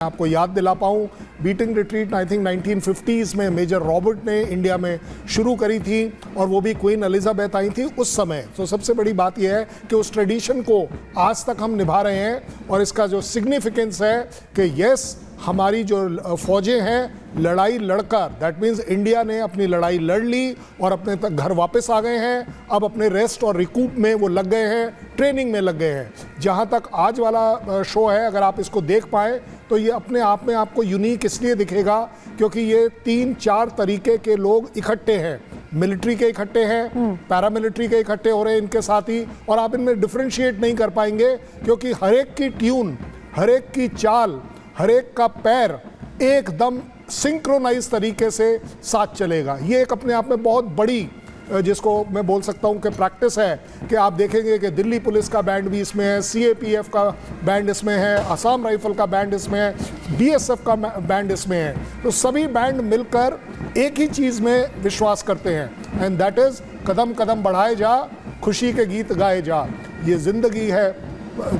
आपको याद दिला पाऊँ, beating retreat I think 1950s में मेजर रॉबर्ट ने इंडिया में शुरू करी थी और वो भी क्वीन एलिजाबेथ आई थी उस समय। तो सबसे बड़ी बात यह है कि उस ट्रेडिशन को आज तक हम निभा रहे हैं और इसका जो सिग्निफिकेंस है कि यस हमारी जो फौजें हैं लड़ाई लड़कर, दैट मीन्स इंडिया ने अपनी लड़ाई लड़ ली और अपने तक घर वापस आ गए हैं। अब अपने रेस्ट और रिकूप में वो लग गए हैं, ट्रेनिंग में लग गए हैं। जहाँ तक आज वाला शो है, अगर आप इसको देख पाएँ तो ये अपने आप में आपको यूनिक इसलिए दिखेगा क्योंकि ये 3-4 तरीके के लोग इकट्ठे हैं। मिलिट्री के इकट्ठे हैं, पैरामिलिट्री के इकट्ठे हो रहे हैं इनके साथ ही, और आप इनमें डिफ्रेंशिएट नहीं कर पाएंगे क्योंकि हर एक की ट्यून, हर एक की चाल, हर एक का पैर एकदम सिंक्रोनाइज तरीके से साथ चलेगा। ये एक अपने आप में बहुत बड़ी, जिसको मैं बोल सकता हूँ कि प्रैक्टिस है कि आप देखेंगे कि दिल्ली पुलिस का बैंड भी इसमें है, सीएपीएफ का बैंड इसमें है, असम राइफल का बैंड इसमें है, बीएसएफ का बैंड इसमें है। तो सभी बैंड मिलकर एक ही चीज़ में विश्वास करते हैं एंड दैट इज़ कदम कदम बढ़ाए जा, खुशी के गीत गाए जा। ये ज़िंदगी है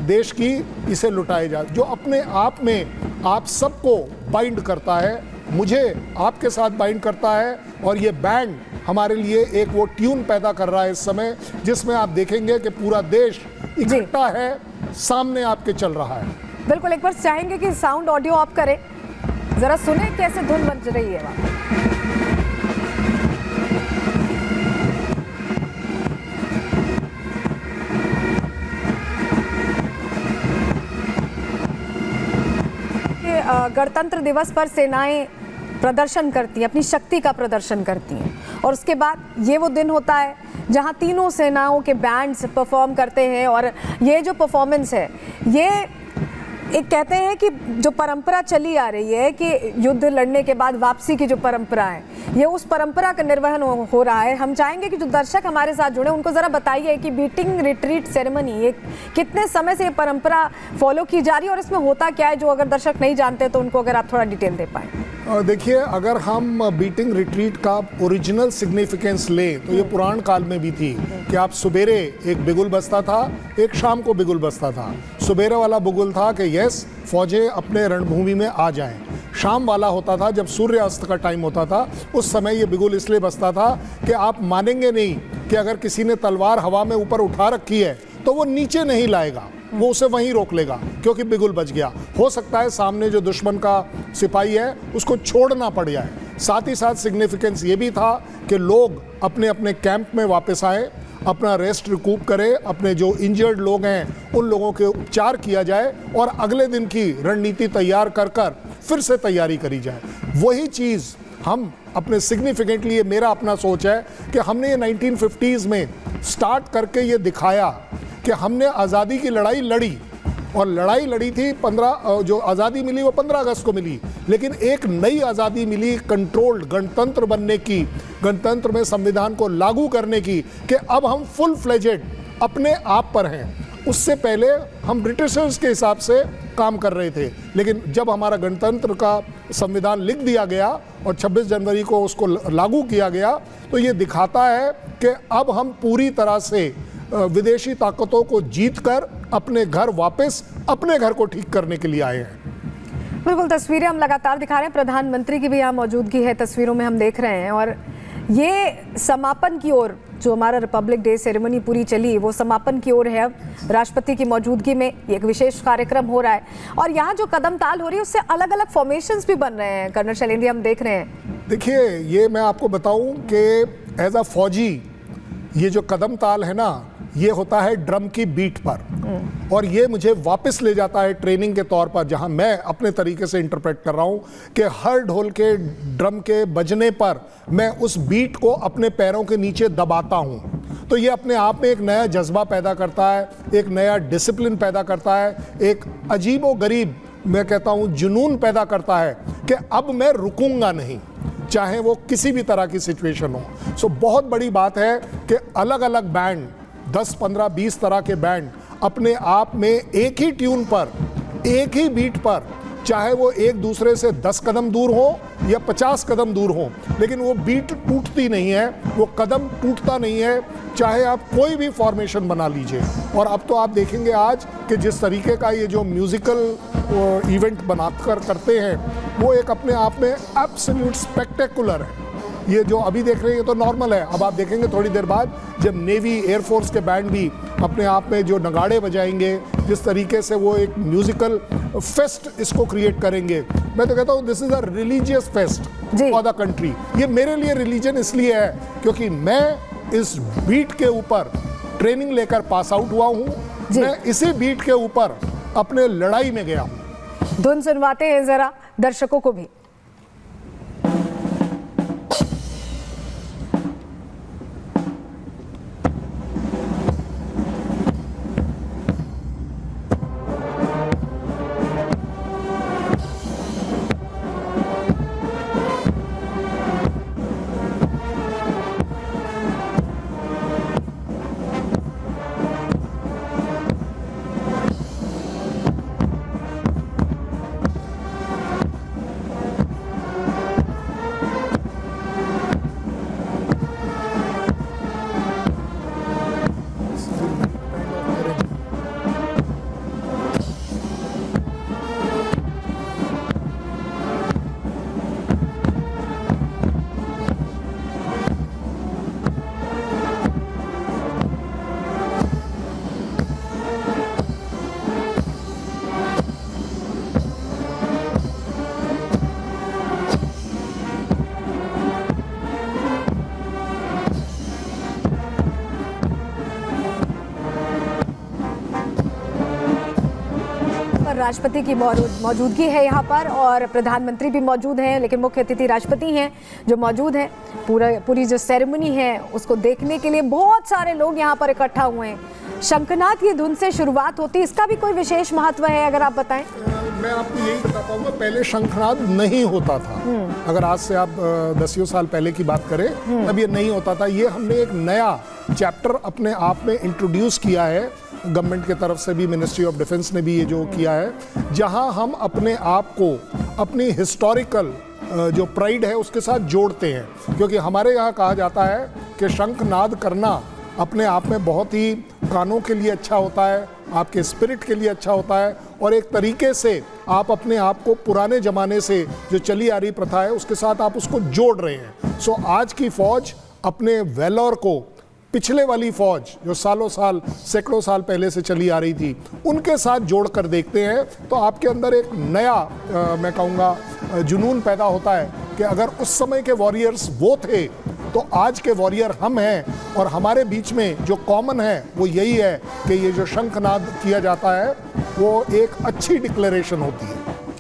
देश की, इसे लुटाए जा, जो अपने आप में आप सबको बाइंड करता है, मुझे आपके साथ बाइंड करता है। और ये बैंड हमारे लिए एक वो ट्यून पैदा कर रहा है इस समय, जिसमें आप देखेंगे कि पूरा देश इकट्ठा है, सामने आपके चल रहा है। बिल्कुल, एक बार चाहेंगे कि साउंड ऑडियो आप करें, जरा सुने कैसे धुन बज रही है वहाँ। गणतंत्र दिवस पर सेनाएं प्रदर्शन करती हैं, अपनी शक्ति का प्रदर्शन करती हैं, और उसके बाद ये वो दिन होता है जहां तीनों सेनाओं के बैंड्स परफॉर्म करते हैं। और ये जो परफॉर्मेंस है, ये एक कहते हैं कि जो परंपरा चली आ रही है कि युद्ध लड़ने के बाद वापसी की जो परंपरा है, ये उस परंपरा का निर्वहन हो रहा है। हम चाहेंगे कि जो दर्शक हमारे साथ जुड़े उनको ज़रा बताइए कि बीटिंग रिट्रीट सेरेमनी ये कितने समय से ये परंपरा फॉलो की जा रही है और इसमें होता क्या है, जो अगर दर्शक नहीं जानते तो उनको अगर आप थोड़ा डिटेल दे पाएँ। देखिए, अगर हम बीटिंग रिट्रीट का ओरिजिनल सिग्निफिकेंस लें तो ये पुराण काल में भी थी कि आप सुबेरे एक बिगुल बजता था, एक शाम को बिगुल बजता था। सुबेरे वाला बिगुल था कि यस फौजें अपने रणभूमि में आ जाएं। शाम वाला होता था जब सूर्यास्त का टाइम होता था, उस समय ये बिगुल इसलिए बजता था कि आप मानेंगे नहीं कि अगर किसी ने तलवार हवा में ऊपर उठा रखी है तो वो नीचे नहीं लाएगा, वो उसे वहीं रोक लेगा क्योंकि बिगुल बज गया। हो सकता है सामने जो दुश्मन का सिपाही है उसको छोड़ना पड़ जाए। साथ ही साथ सिग्निफिकेंस ये भी था कि लोग अपने अपने कैंप में वापस आए, अपना रेस्ट रिकूप करें, अपने जो इंजर्ड लोग हैं उन लोगों के उपचार किया जाए और अगले दिन की रणनीति तैयार कर कर फिर से तैयारी करी जाए। वही चीज़ हम अपने सिग्निफिकेंटली, ये मेरा अपना सोच है कि हमने ये 1950s में स्टार्ट करके ये दिखाया कि हमने आज़ादी की लड़ाई लड़ी, और लड़ाई लड़ी थी 15 जो आज़ादी मिली वो 15 अगस्त को मिली, लेकिन एक नई आज़ादी मिली कंट्रोल्ड गणतंत्र बनने की, गणतंत्र में संविधान को लागू करने की, कि अब हम फुल फ्लेजेड अपने आप पर हैं। उससे पहले हम ब्रिटिशर्स के हिसाब से काम कर रहे थे, लेकिन जब हमारा गणतंत्र का संविधान लिख दिया गया और 26 जनवरी को उसको लागू किया गया, तो ये दिखाता है कि अब हम पूरी तरह से विदेशी ताकतों को जीतकर अपने घर वापस अपने घर को ठीक करने के लिए आए हैं। बिल्कुल, तस्वीरें हम लगातार दिखा रहे हैं, प्रधानमंत्री की भी यहाँ मौजूदगी है, तस्वीरों में हम देख रहे हैं। और ये समापन की ओर, जो हमारा रिपब्लिक डे सेरेमनी पूरी चली, वो समापन की ओर है। अब राष्ट्रपति की मौजूदगी में एक विशेष कार्यक्रम हो रहा है और यहाँ जो कदम ताल हो रही है उससे अलग अलग फॉर्मेशंस भी बन रहे हैं। कर्नल शैलेंद्र, हम देख रहे हैं। देखिए, ये मैं आपको बताऊं कि एज अ फौजी ये जो कदम ताल है ना, ये होता है ड्रम की बीट पर, और ये मुझे वापस ले जाता है ट्रेनिंग के तौर पर, जहां मैं अपने तरीके से इंटरप्रेट कर रहा हूं कि हर ढोल के ड्रम के बजने पर मैं उस बीट को अपने पैरों के नीचे दबाता हूं। तो ये अपने आप में एक नया जज्बा पैदा करता है, एक नया डिसिप्लिन पैदा करता है, एक अजीबोगरीब, मैं कहता हूं जुनून पैदा करता है कि अब मैं रुकूंगा नहीं, चाहे वो किसी भी तरह की सिचुएशन हो। सो बहुत बड़ी बात है कि अलग अलग बैंड, 10, 15, 20 तरह के बैंड अपने आप में एक ही ट्यून पर, एक ही बीट पर चाहे वो एक दूसरे से 10 कदम दूर हो या 50 कदम दूर हो, लेकिन वो बीट टूटती नहीं है, वो कदम टूटता नहीं है, चाहे आप कोई भी फॉर्मेशन बना लीजिए। और अब तो आप देखेंगे आज कि जिस तरीके का ये जो म्यूजिकल इवेंट बनाकर करते हैं वो एक अपने आप में एब्सोल्यूट स्पेक्टेकुलर है। ये जो अभी देख रहे हैं ये तो नॉर्मल है, अब आप देखेंगे थोड़ी देर बाद जब नेवी एयरफोर्स के बैंड भी अपने आप में जो नगाड़े बजाएंगे, जिस तरीके से वो एक म्यूजिकल फेस्ट इसको क्रिएट करेंगे, मैं तो कहता हूँ this is a religious fest for the country. ये मेरे लिए रिलीजन इसलिए है क्योंकि मैं इस बीट के ऊपर ट्रेनिंग लेकर पास आउट हुआ हूँ, मैं इसी बीट के ऊपर अपने लड़ाई में गया हूँ। धुन सुनवाते हैं जरा दर्शकों को भी। राष्ट्रपति की मौजूदगी है यहाँ पर और प्रधानमंत्री भी मौजूद हैं, लेकिन मुख्य अतिथि राष्ट्रपति हैं जो मौजूद हैं। पूरी जो सेरेमनी है उसको देखने के लिए बहुत सारे लोग यहाँ पर इकट्ठा हुए हैं। शंखनाद की धुन से शुरुआत होती है, इसका भी कोई विशेष महत्व है अगर आप बताएं? मैं आपको यही बता पाऊंगा, पहले शंखनाद नहीं होता था। अगर आज से आप 10 साल पहले की बात करें तब ये नहीं होता था। ये हमने एक नया चैप्टर अपने आप में इंट्रोड्यूस किया है, गवर्नमेंट के तरफ से भी, मिनिस्ट्री ऑफ डिफेंस ने भी ये जो किया है, जहां हम अपने आप को अपनी हिस्टोरिकल जो प्राइड है उसके साथ जोड़ते हैं। क्योंकि हमारे यहाँ कहा जाता है कि शंखनाद करना अपने आप में बहुत ही कानों के लिए अच्छा होता है, आपके स्पिरिट के लिए अच्छा होता है, और एक तरीके से आप अपने आप को पुराने ज़माने से जो चली आ रही प्रथा है उसके साथ आप उसको जोड़ रहे हैं। सो आज की फौज अपने वेलोर को पिछले वाली फौज जो सालों साल, सैकड़ों साल पहले से चली आ रही थी, उनके साथ जोड़कर देखते हैं तो आपके अंदर एक नया मैं कहूँगा जुनून पैदा होता है कि अगर उस समय के वॉरियर्स वो थे तो आज के वॉरियर हम हैं, और हमारे बीच में जो कॉमन है वो यही है कि ये जो शंखनाद किया जाता है वो एक अच्छी डिक्लेरेशन होती है।